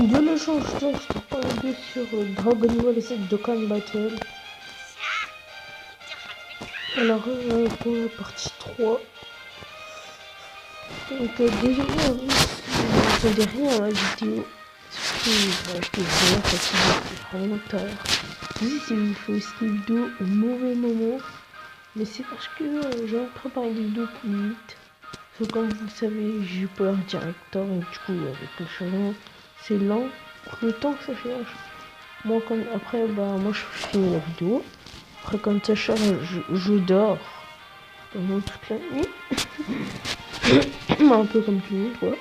De l'échange, je te parle sur Dragon Ball Z Dokkan Battle. Alors, pour la partie 3. Donc, désolé à vous si vous n'entendez rien à la vidéo. J'étais vraiment fatigué, c'était vraiment tard. Je sais si vous faites cette vidéo au mauvais moment. Mais c'est parce que j'ai préparé une vidéo plus vite. Donc, comme vous le savez, j'ai pas un directeur et du coup, avec le changement, c'est lent. Le temps que ça charge. Moi, moi je finis la vidéo. Après, quand ça charge, je dors pendant toute la nuit. Un peu comme tout le monde, quoi.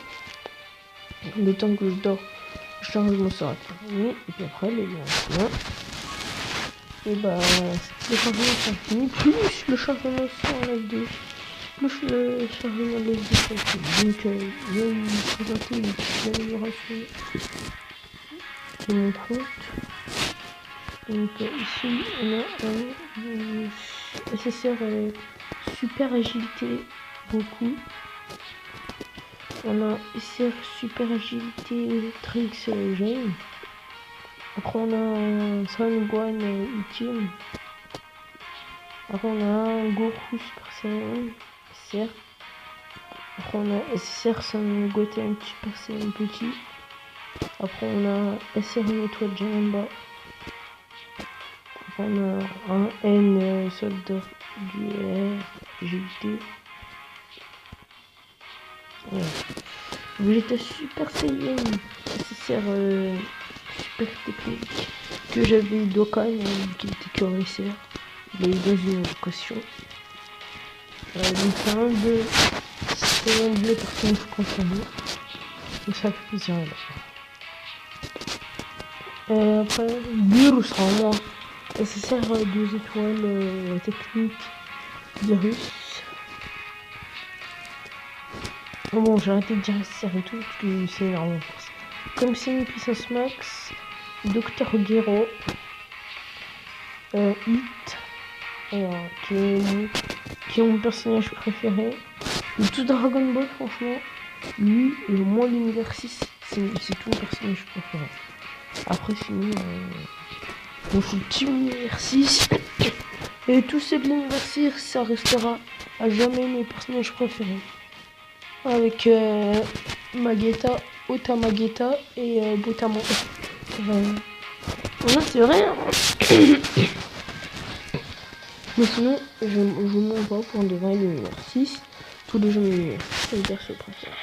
Le temps que je dors, je charge mon sort à la nuit. Et puis après, le lendemain. Et le changement ça finit. Plus le changement sort la vidéo, plus le changement de la vidéo ça finit. Donc, je vais vous présenter une petite amélioration de mon compte. Donc ici on a un SSR super agilité beaucoup. On a SSR super agilité Trix Jeune. Après on a un Son Gohan ultime. Après on a un Goku Super Saiyan SSR. Après on a SSR Son Goten Super Saiyan petit. Après on a SSR une étoile Janemba. On a un N soldat du GT. Voilà. Vegeta Super Saiyan, SSR super technique que j'avais Dokkan qui était que en SR. Il a eu dans une éducation. Donc c'est un de personnages concernés. Donc ça fait plaisir là. Après, Guru sera moi. SSR 2 étoiles technique virus. Bon, j'ai arrêté de dire SSR et tout parce que c'est énorme. Comme c'est une puissance max, Docteur Gero, Hit, qui est mon personnage préféré. De tout Dragon Ball, franchement, lui et au moins l'univers 6, c'est tout mon personnage préféré. Après, sinon, je suis team univers 6. Et tous ceux de l'univers 6, ça restera à jamais mes personnages préférés. Avec Magetta, Ota Magetta et Botamon. Non, c'est vrai. Mais sinon, je m'en vais pour de vrai l'univers 6. Tous les jeux l'univers 6, c'est le perso préféré.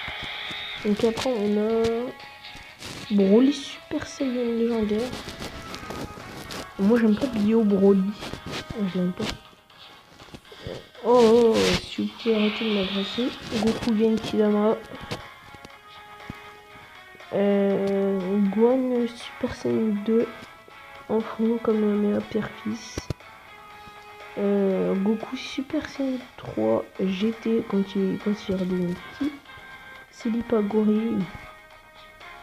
Donc après, on a Broly Super Saiyan légendaire. Moi, j'aime pas Bio Broly. Je l'aime pas. Oh, si vous pouvez arrêter de m'agresser. Goku Genkidama. Gohan Super Saiyan 2. Enfant comme un meilleur père-fils. Goku Super Saiyan 3 GT quand il est redevenu petit. Selipa Gorille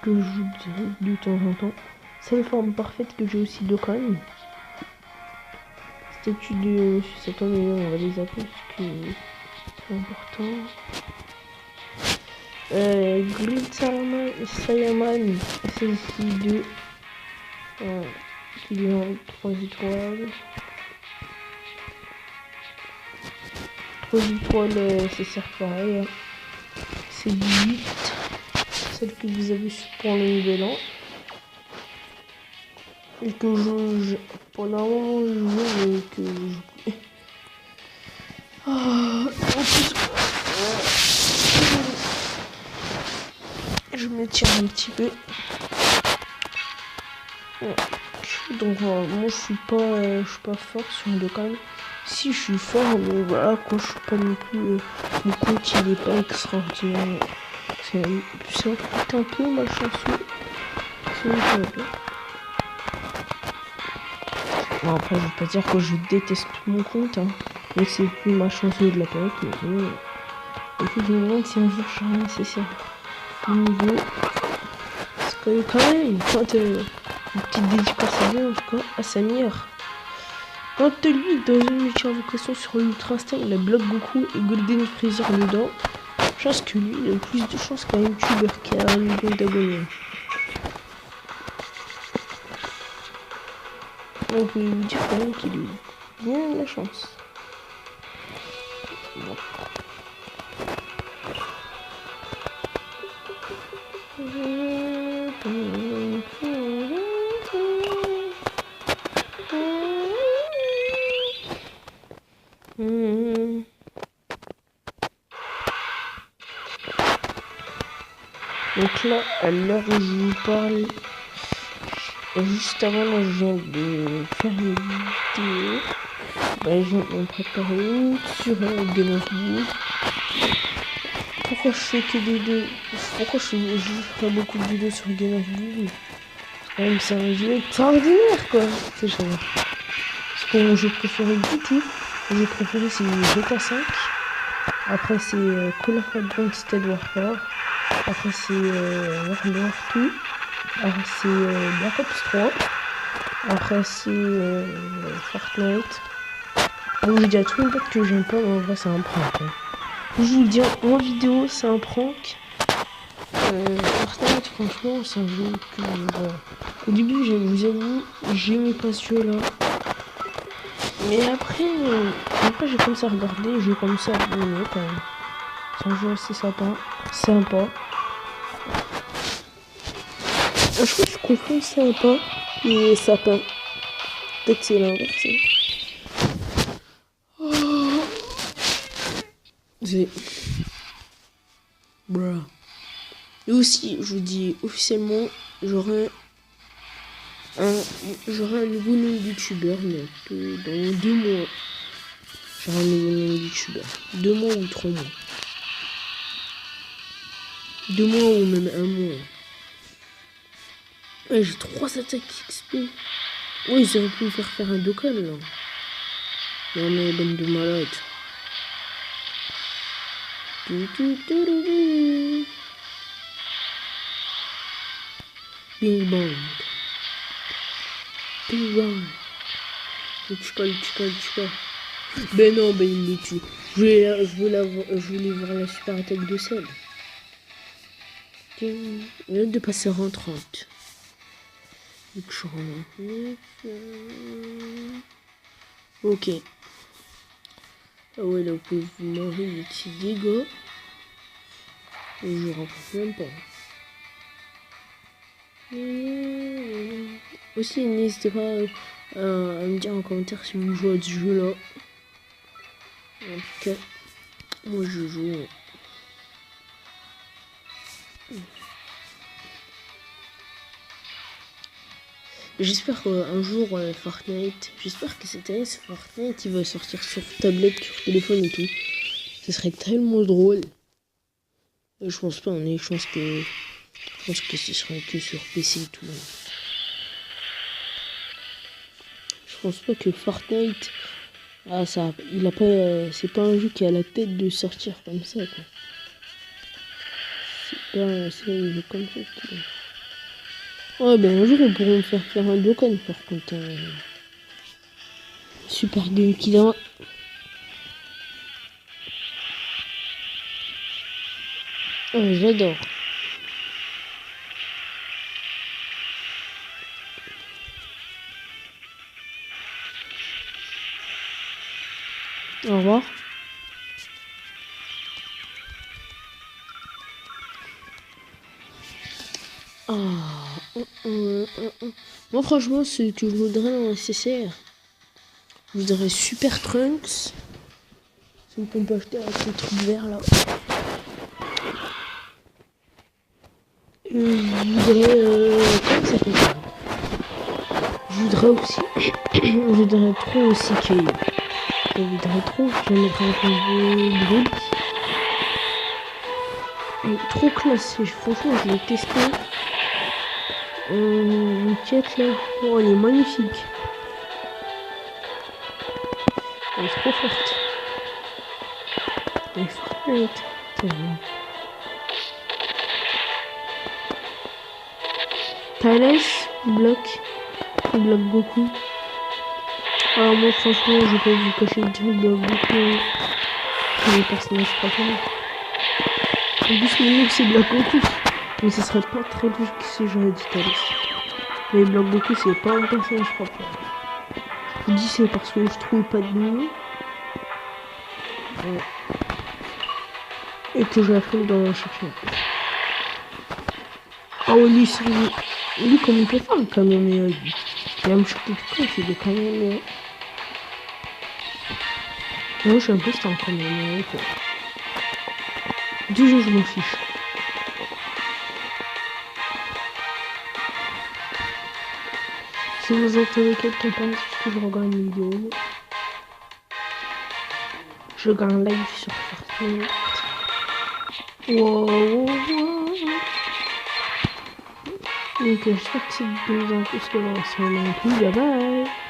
que je joue de temps en temps. C'est la forme parfaite que j'ai aussi Dokkan. Statut de cet homme, on va les appeler parce que c'est important. Grid Saiyaman SSI2 qui est en 3 étoiles. 3 étoiles, c'est sert pareil. Hein. C'est 8. Celle que vous avez pour le nouvel an. Et que pendant un moment je joue mais que en plus je me tire un petit peu. Donc moi je suis pas fort sur le Dokkan. Si je suis fort mais voilà quoi, je suis pas non plus mon compte il est pas extraordinaire. C'est un peu malchanceux. C'est un peu. Bon, après, je veux pas dire que je déteste mon compte, hein. Mais c'est plus malchanceux de la période. Et puis, je me demande si un jour je serai nécessaire. Le niveau. Parce que quand même, une petite dédicace à lui, en tout cas, à Samir. Quand lui, dans une multi-invocation sur l'Ultra Instinct, il a Block Goku et Golden Freezer dedans. Je pense que lui, il a plus de chance qu'un youtubeur qui a un million d'abonnés. On peut vous dire quand même qu'il a eu bien de la chance. Bon. Donc là, à l'heure où je vous parle, juste avant, là, je viens de faire une vidéo. Je viens de me préparer une sur Game of Thrones. Pourquoi je fais que des vidéos? Pourquoi je fais beaucoup de vidéos sur Game of Thrones? Quand même, c'est un jeu extraordinaire, quoi. C'est genre. C'est pas mon jeu préféré du tout. Mon jeu préféré, c'est GTA 5. Après, c'est Call of Duty Warfare. Après, c'est World War 2. Après, c'est Black Ops 3. Après, c'est Fortnite. Donc, j'ai déjà tout le pote que j'aime pas, mais en vrai, c'est un prank. Hein. Je vous le dis en vidéo, c'est un prank. Fortnite, franchement, c'est un jeu que. Voilà. Au début, je vous avoue, j'aimais pas ce jeu-là. Mais après j'ai commencé à regarder, j'ai commencé à aimer quand même. C'est un jeu assez sympa. Je trouve que je confonds sympa et sapin. Peut-être c'est l'inversé. C'est. Bruh. Et aussi, je vous dis officiellement, j'aurai un nouveau nom de youtubeur dans 2 mois. J'aurai un nouveau nom de youtubeur. 2 mois ou 3 mois. 2 mois ou même 1 mois. Ouais, j'ai 3 attaques XP. Oui, ils auraient pu me faire un Dokkan là. Non mais bande de malades. Bing bang. Bing bang. Tu. Ben non, ben il me tue. Je voulais voir la super attaque de Cell. Il vient de passer en 30. Ok. Ah ouais, là vous pouvez vous manger des petits dégâts. Et je rencontre même pas. Aussi, n'hésitez pas à me dire en commentaire si vous jouez à ce jeu-là. En tout cas, moi je joue. J'espère qu'un jour Fortnite, j'espère que cette année Fortnite il va sortir sur tablette, sur téléphone et tout. Ce serait tellement drôle. Et je pense pas, je pense que ce serait que sur PC et tout. Je pense pas que Fortnite, il a pas, c'est pas un jeu qui a la tête de sortir comme ça quoi. C'est pas un jeu comme ça. Ouais, ben un jour ils pourront me faire un Dokkan par contre. Super Game Killer. Oh, j'adore. Au revoir. Moi franchement ce que je voudrais dans la CCR, je voudrais Super Trunks. C'est qu'on peut acheter avec ce truc vert là. Je voudrais comment ça s'appelle ça? Je voudrais aussi je voudrais trop aussi que je voudrais trop que je mettrais un peu de Broly. Trop classe, franchement je l'ai testé. Une quête là, oh, elle est magnifique. Elle est trop forte. Elle est Fortnite. Thales, bloc Goku. Alors moi franchement je peux vous cacher le truc bloc Goku. C'est mon personnage préféré. En plus mon nom c'est Bloc Goku. Mais ce serait pas très logique si j'aurais dit Thales. Mais Bloc Goku c'est pas mon personnage préféré. Je vous dis c'est parce que je trouve pas de nom. Et que j'ai appris d'en chercher. Ah oui, lui comme il peut faire un Kamehameha, lui. Il va me choquer tout le temps, c'est des Kamehameha. Moi, je suis un peu c'est un Kamehameha, quoi. Toujours, je m'en fiche. Si vous entendez quelqu'un parler, c'est que je regarde une vidéo. Je regarde un live sur Fortnite. Wow, wow, wow. Donc j'espère que cette vidéo vous a plu, parce que là, c'est un peu. Bye bye.